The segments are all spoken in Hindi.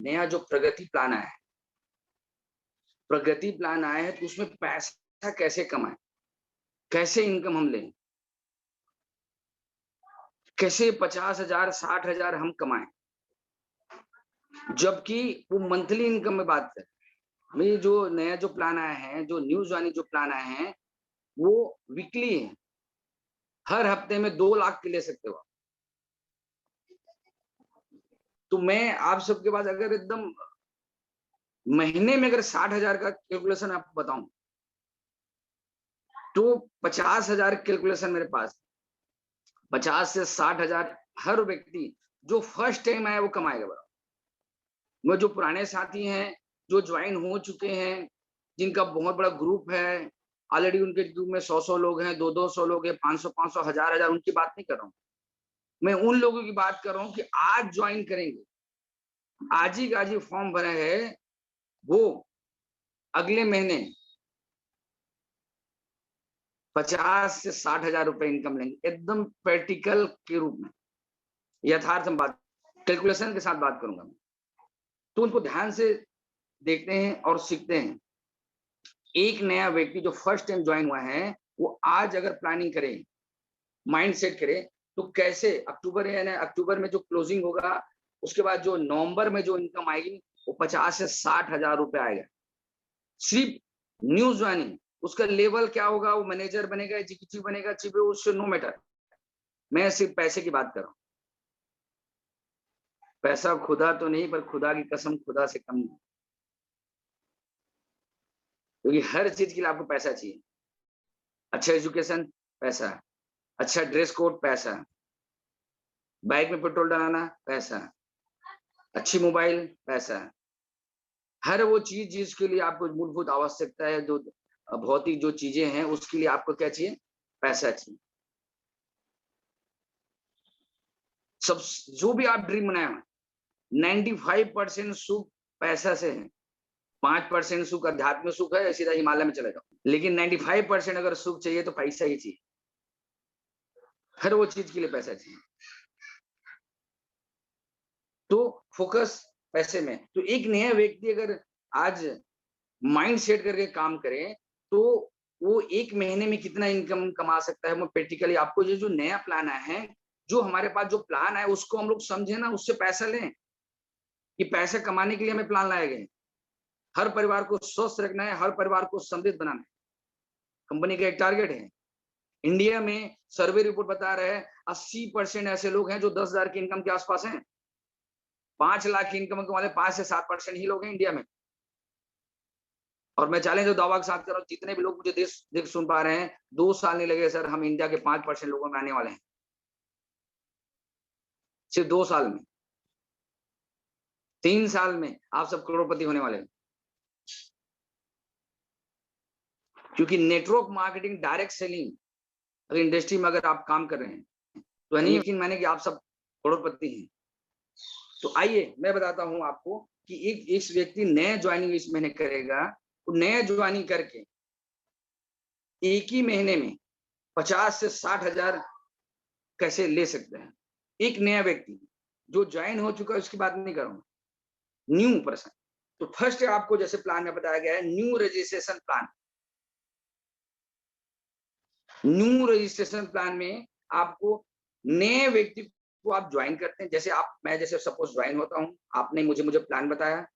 नया जो प्रगति प्लान आया है तो उसमें पैसा कैसे कमाएं, कैसे इनकम हम लें, कैसे 50,000 60,000 हम कमाएं, जबकि वो मंथली इनकम में बात कर। हमें जो नया जो प्लान आया है, जो न्यूज वाली जो प्लान आए हैं, वो वीकली है। हर हफ्ते में 2 लाख के ले सकते हो। तो मैं आप सबके पास अगर एकदम महीने में अगर 60,000 का कैलकुलेशन आपको बताऊं तो 50,000 कैलकुलेशन मेरे पास। 50 से 60,000 हर व्यक्ति जो फर्स्ट टाइम आया वो कमाएगा। वो जो पुराने साथी हैं, जो ज्वाइन हो चुके हैं, जिनका बहुत बड़ा ग्रुप है, ऑलरेडी उनके ग्रुप में 100-100 लोग हैं, 200-200 लोग हैं, 500-500, 1000-1000, उनकी बात नहीं कर रहा हूँ। मैं उन लोगों की बात कर रहा हूँ कि आज ज्वाइन करेंगे, आज ही का आज ही फॉर्म भरा है, वो अगले महीने 50 से 60,000 रुपए इनकम लेंगे, एकदम प्रैक्टिकल के रूप में, यथार्थ हम बात, कैलकुलेशन के साथ बात करूंगा मैं। तो उनको ध्यान से देखते हैं और सीखते हैं। एक नया व्यक्ति जो फर्स्ट टाइम ज्वाइन हुआ है, वो आज अगर प्लानिंग करे, माइंड सेट करे, तो कैसे अक्टूबर है ना, अक्टूबर में जो क्लोजिंग होगा, उसके बाद जो नवंबर में जो इनकम आएगी वो 50 से 60,000 रुपए आएगा। सिर्फ न्यू ज्वाइनिंग, उसका लेवल क्या होगा, वो मैनेजर बनेगा, एग्जीक्यूटिव बनेगा, चीफ, उससे नो मैटर। मैं सिर्फ पैसे की बात कर रहा हूँ। पैसा खुदा तो नहीं, पर खुदा की कसम खुदा से कम नहीं, क्योंकि हर चीज के लिए आपको पैसा चाहिए। अच्छा एजुकेशन, पैसा, अच्छा ड्रेस कोड, पैसा, बाइक में पेट्रोल डलाना, पैसा, अच्छी मोबाइल, पैसा, हर वो चीज जिसके लिए आपको मूलभूत आवश्यकता है, जो भौतिक जो चीजें हैं, उसके लिए आपको क्या चाहिए, पैसा चाहिए। सब जो भी आप ड्रीम बनाए हुए, 95% सुख पैसा से है। 5% सुख अध्यात्मिक सुख है, सीधा हिमालय में चले जाओ, लेकिन 95% अगर सुख चाहिए तो पैसा ही चाहिए। हर वो चीज के लिए पैसा चाहिए। तो फोकस पैसे में। तो एक नया व्यक्ति अगर आज माइंड सेट करके काम करे तो वो एक महीने में कितना इनकम कमा सकता है। मैं प्रैक्टिकली आपको जो नया प्लान आया है, जो हमारे पास जो प्लान है उसको हम लोग समझे ना, उससे पैसा लें, कि पैसा कमाने के लिए हमें प्लान लाए गए। हर परिवार को स्वस्थ रखना है, हर परिवार को समृद्ध बनाना है। कंपनी का एक टारगेट है। इंडिया में सर्वे रिपोर्ट बता रहा है 80% ऐसे लोग हैं जो 10,000 की इनकम के आसपास हैं। 5 लाख की इनकम के वाले 5 से 7% ही लोग हैं इंडिया में। और मैं चैलेंज और दावा के साथ कर रहा हूँ, जितने भी लोग मुझे देख सुन पा रहे हैं, 2 साल नहीं लगे सर, हम इंडिया के 5% लोगों में आने वाले हैं, सिर्फ 2 साल में। 3 साल में आप सब करोड़पति होने वाले हैं। क्योंकि नेटवर्क मार्केटिंग, डायरेक्ट सेलिंग अगर इंडस्ट्री में अगर आप काम कर रहे हैं तो नहीं यकीन माने कि आप सब करोड़पति हैं। तो आइए मैं बताता हूं आपको कि इस व्यक्ति नया ज्वाइनिंग इस महीने करेगा, तो नया ज्वाइनिंग करके एक ही महीने में 50 से 60,000 कैसे ले सकते हैं। एक नया व्यक्ति जो ज्वाइन हो चुका है उसकी बात नहीं करूंगा, न्यू पर्सन। तो फर्स्ट आपको जैसे प्लान में बताया गया है, new registration plan. New registration plan में आपको नए व्यक्ति को आप ज्वाइन करते हैं। जैसे मैं जैसे सपोज ज्वाइन होता हूं, आपने मुझे प्लान बताया,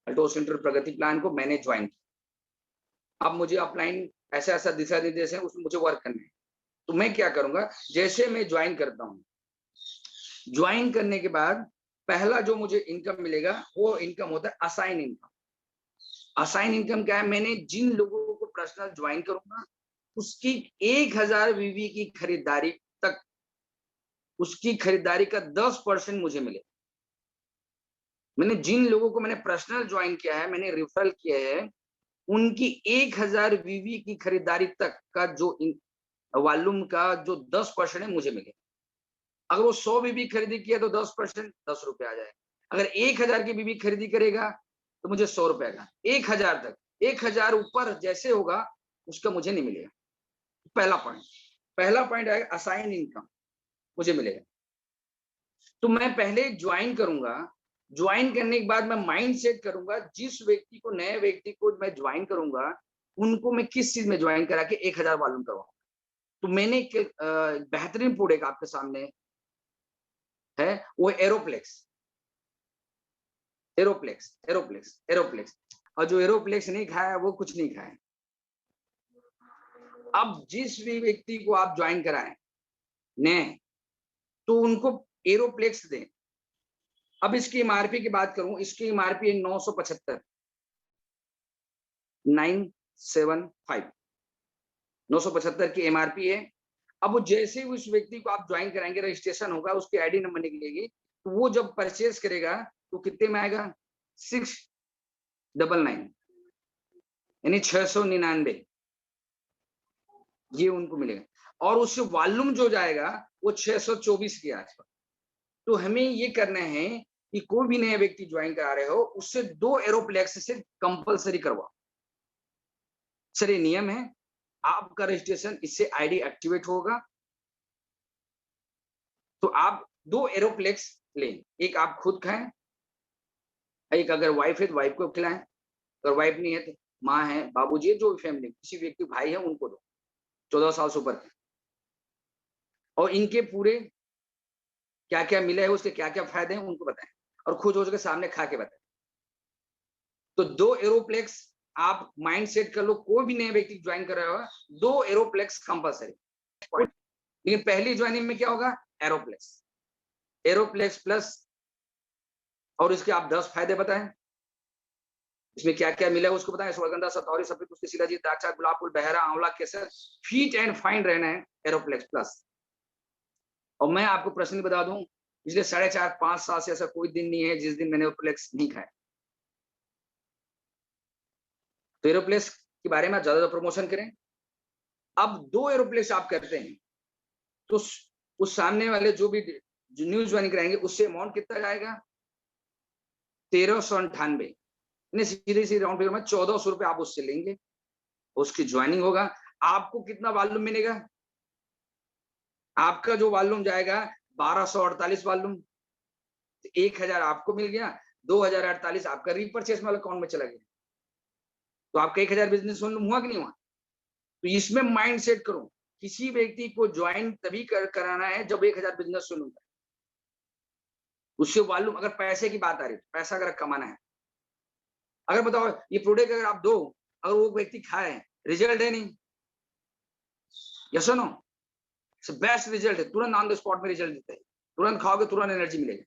अल्टोस सेंटर प्रगति प्लान को मैंने ज्वाइन किया। अब मुझे अपलाइन ऐसा दिशा निर्देश है, उसमें मुझे वर्क करना है। तो मैं क्या करूंगा, जैसे मैं ज्वाइन करता हूँ, ज्वाइन करने के बाद पहला जो मुझे इनकम मिलेगा वो इनकम होता है असाइन इनकम। असाइन इनकम क्या है, मैंने जिन लोगों को पर्सनल ज्वाइन करूंगा उसकी 1000 वीवी की खरीदारी तक, उसकी खरीदारी का 10% मुझे मिले। मैंने जिन लोगों को मैंने पर्सनल ज्वाइन किया है, मैंने रिफरल किया है, उनकी 1000 वीवी की खरीदारी तक का जो वॉल्यूम का जो 10% है मुझे मिले। अगर वो 100 बीबी खरीदी किया तो 10% 10 रुपए आ जाएगा। अगर 1000 की बीबी खरीदी करेगा तो मुझे 100 रुपए आएगा। 1000 तक, 1000 ऊपर जैसे होगा उसका मुझे नहीं मिलेगा। पहला पॉइंट है असाइन इनकम मुझे मिलेगा। तो मैं पहले ज्वाइन करूंगा, ज्वाइन करने के बाद मैं माइंड सेट करूंगा, जिस व्यक्ति को, नए व्यक्ति को मैं ज्वाइन करूंगा, उनको मैं किस चीज में ज्वाइन करा के 1000 वॉल्यूम करवाऊंगा। तो मैंने एक बेहतरीन प्रोडक्ट आपके सामने है, वो एरोप्लेक्स। एरोप्लेक्स एरोप्लेक्स एरोप्लेक्स और जो एरोप्लेक्स नहीं खाया वो कुछ नहीं खाया। अब जिस भी व्यक्ति को आप ज्वाइन कराएं ने, तो उनको एरोप्लेक्स दें। अब इसकी एमआरपी की बात करूं, इसकी एमआरपी 975 975 975 की एमआरपी है। अब वो जैसे ही उस व्यक्ति को आप ज्वाइन कराएंगे, रजिस्ट्रेशन होगा, उसकी आईडी नंबर निकलेगी, तो वो जब परचेज करेगा तो कितने में आएगा? 699 यानी 699 ये उनको मिलेगा। और उससे वॉल्यूम जो जाएगा वो 624 के आसपास। तो हमें ये करना है कि कोई भी नया व्यक्ति ज्वाइन करा रहे हो, उससे 2 एरोप्लेक्स से कंपलसरी करवाओ। सर ये नियम है, आपका रजिस्ट्रेशन इससे आईडी एक्टिवेट होगा। तो आप 2 एरोप्लेक्स लें, एक आप खुद खाएं, एक अगर वाइफ है तो वाइफ को खिलाएं, अगर वाइफ नहीं है तो माँ है, बाबूजी है, जो भी फैमिली, किसी व्यक्ति भाई है उनको दो 14 साल से ऊपर के। और इनके पूरे क्या क्या मिला है, उसके क्या क्या फायदे हैं उनको बताएं, और खुद हो के सामने खा के बताएं। तो 2 एरोप्लेक्स आप माइंड सेट कर लो, कोई भी नया व्यक्ति ज्वाइन कर रहा हो 2 एरोप्लेक्स कंपलसरी। लेकिन पहली ज्वाइनिंग में क्या होगा? एरोप्लेक्स, एरोप्लेक्स प्लस। और इसके आप 10 फायदे बताएं, इसमें क्या क्या मिला है उसको बताएं। सुगंधा, सतौरी, सफेद पुष्टि, शिलाजीत, द्राक्षा, गुलाब फूल, बहरा, आंवला, केसर, फिट एंड फाइन रहना है एरोप्लेक्स प्लस। और मैं आपको पर्सनली बता दूं, पिछले 4.5-5 साल से ऐसा कोई दिन नहीं है जिस दिन मैंने एरोप्लेक्स नहीं खाया। तो एरोप्लेक्स के बारे में ज्यादा प्रमोशन करें। अब 2 एरोप्लेक्स आप करते हैं तो उस सामने वाले जो भी न्यूज ज्वाइन कराएंगे उससे अमाउंट कितना जाएगा? 1398। सीधे सीधे राउंड फिगर में 1400 रुपए आप उससे लेंगे, उसकी ज्वाइनिंग होगा। आपको कितना वॉल्यूम मिलेगा? आपका जो वॉल्यूम जाएगा 1248 वॉल्यूम, 1000 आपको मिल गया, 2048 आपका रीपरचेस वाला अकाउंट में चला गया। तो आपका 1000 बिजनेस वॉल्यूम हुआ कि नहीं हुआ? तो इसमें माइंड सेट करो, किसी व्यक्ति को ज्वाइन तभी कराना है जब 1000 बिजनेस वॉल्यूम है। उससे वॉल्यूम, अगर पैसे की बात आ रही है, पैसा अगर कमाना है, अगर बताओ ये प्रोडक्ट अगर आप दो, अगर वो व्यक्ति खाए, रिजल्ट है नहीं, यस और नो? बेस्ट रिजल्ट है, तुरंत ऑन द स्पॉट में रिजल्ट देता है, तुरंत खाओगे तुरंत एनर्जी मिलेगी।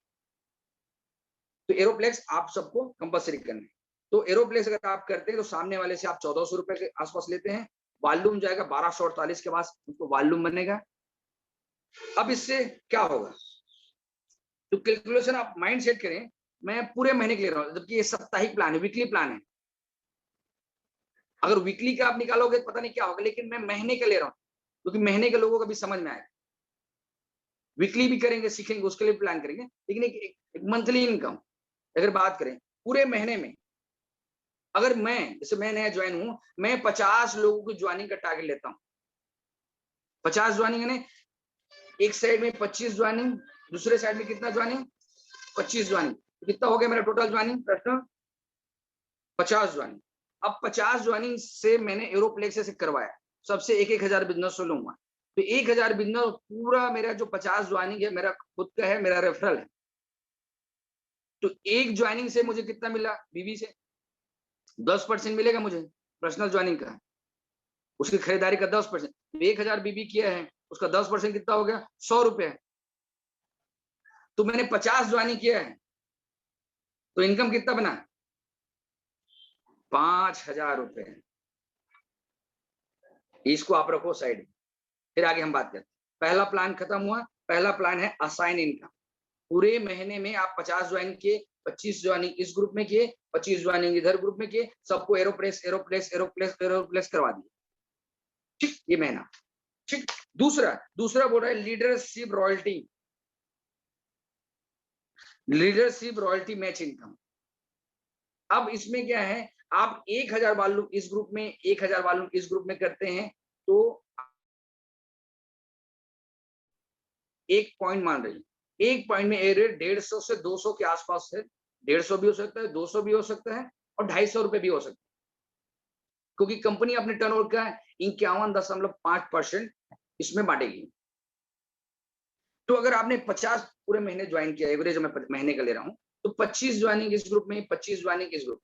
तो एरोप्लेक्स आप सबको कंपलसरी करना है। तो एरोप्लेक्स अगर आप करते हैं तो सामने वाले से आप 1400 रुपए के आसपास लेते हैं, वॉल्यूम जाएगा 1248 के पास, उनको वॉल्यूम बनेगा। अब इससे क्या होगा? तो कैलकुलेशन आप माइंड सेट करें, मैं पूरे महीने के ले रहा हूं, जबकि ये साप्ताहिक प्लान है, वीकली प्लान है। अगर वीकली का आप निकालोगे पता नहीं क्या होगा, लेकिन मैं महीने का ले रहा हूँ क्योंकि महीने के लोगों को भी समझ में आएगा। वीकली भी करेंगे, सीखेंगे, उसके लिए प्लान करेंगे, लेकिन एक मंथली इनकम अगर बात करें पूरे महीने में, अगर मैं, जैसे मैं नया ज्वाइन हूं, मैं 50 लोगों की ज्वाइनिंग का टारगेट लेता हूं। 50 ज्वाइनिंग यानी एक साइड में 25 ज्वाइनिंग, दूसरे साइड में कितना ज्वाइनिंग? 25 ज्वाइनिंग। तो कितना हो गया मेरा टोटल ज्वाइनिंग? प्रश्न 50 ज्वाइनिंग। अब 50 ज्वाइनिंग से मैंने एरोप्लेक्स से करवाया, सबसे 1000 बिजनेस से लूंगा। तो 1000 बिजनेस पूरा मेरा जो 50 ज्वाइनिंग है मेरा खुद का है, मेरा रेफरल है। तो एक ज्वाइनिंग से मुझे कितना मिला? बीवी से 10% मिलेगा मुझे पर्सनल ज्वाइनिंग का, उसकी खरीदारी का 10%। 1000 बीबी किया है, उसका 10% कितना हो गया? 100 रुपए। तो मैंने 50 ज्वाइनिंग किया है, तो इनकम कितना बना? 5000 रुपए। इसको आप रखो साइड, फिर आगे हम बात करते हैं। पहला प्लान खत्म हुआ। पहला प्लान है असाइन इनकम। पूरे महीने में आप 50 ज्वाइन किए, 25 ज्वाइनिंग इस ग्रुप में किए, 25 ज्वाइनिंग इधर ग्रुप में किए, सबको एरोप्लेक्स एरोप्लेक्स एरोप्लेक्स एरोप्लेक्स करवा दिए। ठीक, ये महीना ठीक। दूसरा बोल रहा है leadership royalty, leadership royalty match income. अब इसमें क्या है, आप 1000 वॉल्यूम इस ग्रुप में, 1000 वॉल्यूम इस ग्रुप में करते हैं, तो एक पॉइंट मान रही, एक पॉइंट में ए रेट 150 से 200 के आसपास है, 150 भी हो सकता है, 200 भी हो सकता है और 250 रुपए भी हो सकता है, क्योंकि कंपनी अपने टर्नओवर का 51.5% इसमें बांटेगी। तो अगर आपने 50 पूरे महीने ज्वाइन किया, एवरेज मैं महीने का ले रहा हूं, तो 25 ज्वाइनिंग इस ग्रुप में, 25 ज्वाइनिंग इस ग्रुप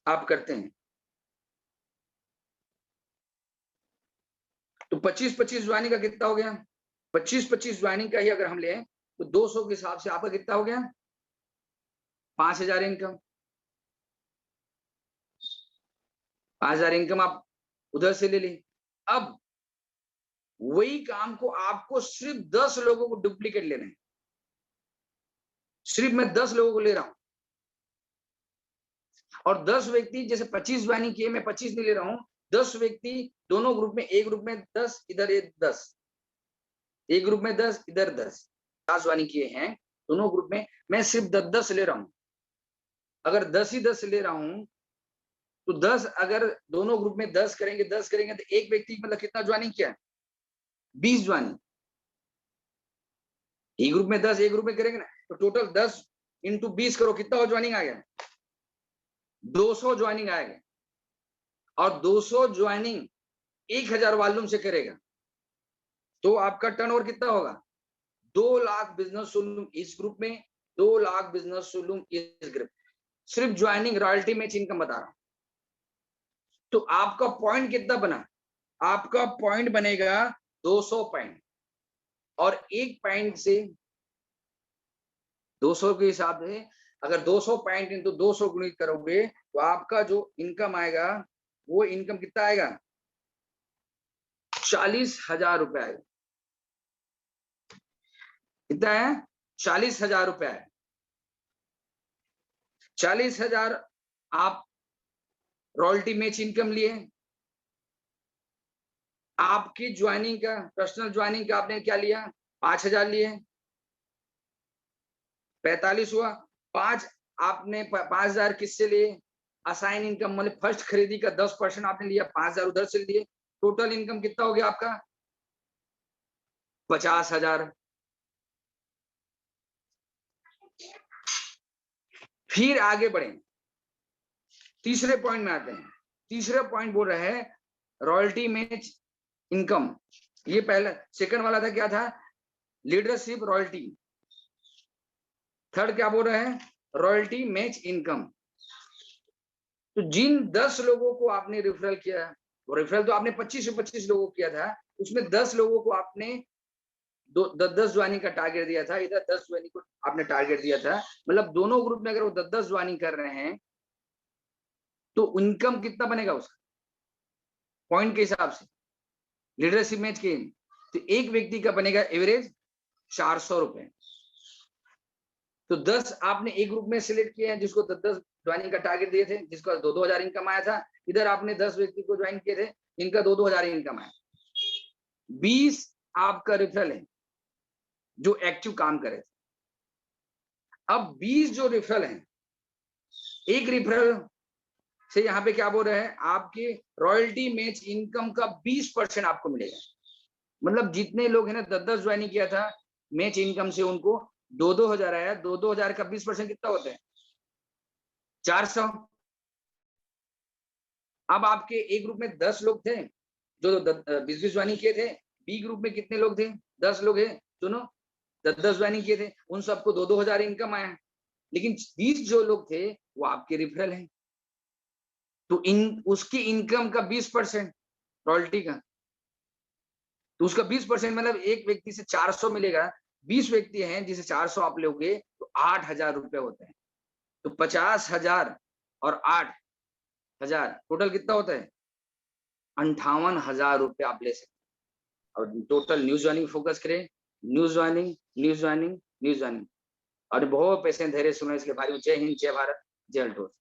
आप करते हैं, तो 25-25 ज्वाइनिंग का कितना हो गया? 25-25 ज्वाइनिंग का ही अगर हम लें तो 200 के हिसाब से आपका कितना हो गया? 5000 इनकम। 5000 इनकम आप उधर से ले ली। अब वही काम को आपको सिर्फ 10 लोगों को डुप्लीकेट लेना है। सिर्फ मैं 10 लोगों को ले रहा हूं और 10 व्यक्ति, जैसे 25 ज्वाइनिंग किए, मैं 25 नहीं ले रहा हूं, 10 व्यक्ति दोनों ग्रुप में, एक ग्रुप में 10, इधर 10, एक ग्रुप में 10, इधर 10, 50 ज्वाइनिंग किए हैं दोनों ग्रुप में, मैं सिर्फ 10 ले रहा हूं। अगर 10 ही 10 ले रहा हूं तो 10 अगर दोनों ग्रुप में 10 करेंगे तो एक व्यक्ति मतलब कितना ज्वाइनिंग किया? 20 ज्वाइनिंग। एक ग्रुप में 10, एक ग्रुप में करेंगे ना, तो टोटल 10 इंटू 20 करो, कितना और ज्वाइनिंग आ गया? 200 ज्वाइनिंग आएगा। और 200 ज्वाइनिंग 1000 वॉल्यूम से करेगा तो आपका टर्नओवर कितना होगा? 2 लाख बिजनेस वॉल्यूम इस ग्रुप में, 2 लाख बिजनेस वॉल्यूम इस ग्रुप। सिर्फ ज्वाइनिंग रॉयल्टी मैच इनकम बता रहा हूं। तो आपका पॉइंट कितना बना? आपका पॉइंट बनेगा 200 पॉइंट, और एक पॉइंट से 200 के हिसाब से अगर 200 पॉइंट इंटू 200 गुणित करोगे तो आपका जो इनकम आएगा वो इनकम कितना आएगा? 40,000 रुपए आएगा। कितना है? 40,000 रुपए है। 40,000 आप रॉयल्टी मैच इनकम लिए, आपकी ज्वाइनिंग का, पर्सनल ज्वाइनिंग का आपने क्या लिया? 5,000 लिए, 45 हुआ। 5 आपने 5,000 किससे लिए? असाइन इनकम, मतलब फर्स्ट खरीदी का 10% आपने लिया, 5,000 उधर से लिए। टोटल इनकम कितना हो गया आपका? 50,000। फिर आगे बढ़े, तीसरे पॉइंट में आते हैं। तीसरे पॉइंट बोल रहे हैं रॉयल्टी मैच इनकम। ये पहला, सेकंड वाला था क्या था? Leadership royalty. थर्ड क्या बोल रहे हैं? Royalty match income. तो जिन 10 लोगों को आपने रेफरल किया, वो रेफरल तो आपने 25 लोगों को किया था, उसमें 10 लोगों को आपने 10 ज्वाइनिंग का टारगेट दिया था, इधर 10 ज्वाइनिंग को आपने टारगेट दिया था, मतलब दोनों ग्रुप में अगर वो 10 ज्वाइनिंग कर रहे हैं तो इनकम कितना बनेगा उसका पॉइंट के हिसाब से, लीडरशिप मैच के? तो एक व्यक्ति का बनेगा एवरेज 400 रुपए। तो 10 आपने एक ग्रुप में सिलेक्ट किए हैं जिसको 10 ज्वाइनिंग का टारगेट दिए थे, जिसका 2-2 हजार इनकम आया था। इधर आपने 10 व्यक्ति को ज्वाइन किए थे, इनका 2-2 हजार इनकम आया। 20 आपका रेफरल है जो एक्टिव काम करे थे। अब 20 जो रेफरल हैं, एक रेफरल से यहाँ पे क्या बोल रहे हैं? आपके रॉयल्टी मैच इनकम का 20% आपको मिलेगा। मतलब जितने लोग हैं ना 10-10 ज्वाइनिंग किया था मैच इनकम से, उनको 2-2 हजार आया। 2-2 हजार का 20% कितना होता है? 400। अब आपके एक ग्रुप में 10 लोग थे जो 20-20 ज्वाइनिंग किए थे, बी ग्रुप में कितने लोग थे? 10 लोग हैं, सुनो, 10-10 ज्वाइनिंग किए थे, उन सबको 2-2 हजार इनकम आया। लेकिन 20 जो लोग थे वो आपके रेफरल हैं, तो उसकी इनकम का 20% रॉयल्टी का, तो उसका 20% मतलब एक व्यक्ति से 400 मिलेगा। 20 व्यक्ति हैं जिसे 400 आप लोगे तो 8,000 रुपए होते हैं। तो 50,000 और 8,000 टोटल कितना होता है? 58,000 रुपए आप ले सकते हैं। और टोटल न्यू ज्वाइनिंग फोकस करें, new joining, new joining, new joining. और बहुत पैसे धैर्य सुनो इसके बारे में। जय हिंद, जय भारत, जय अल्टोस।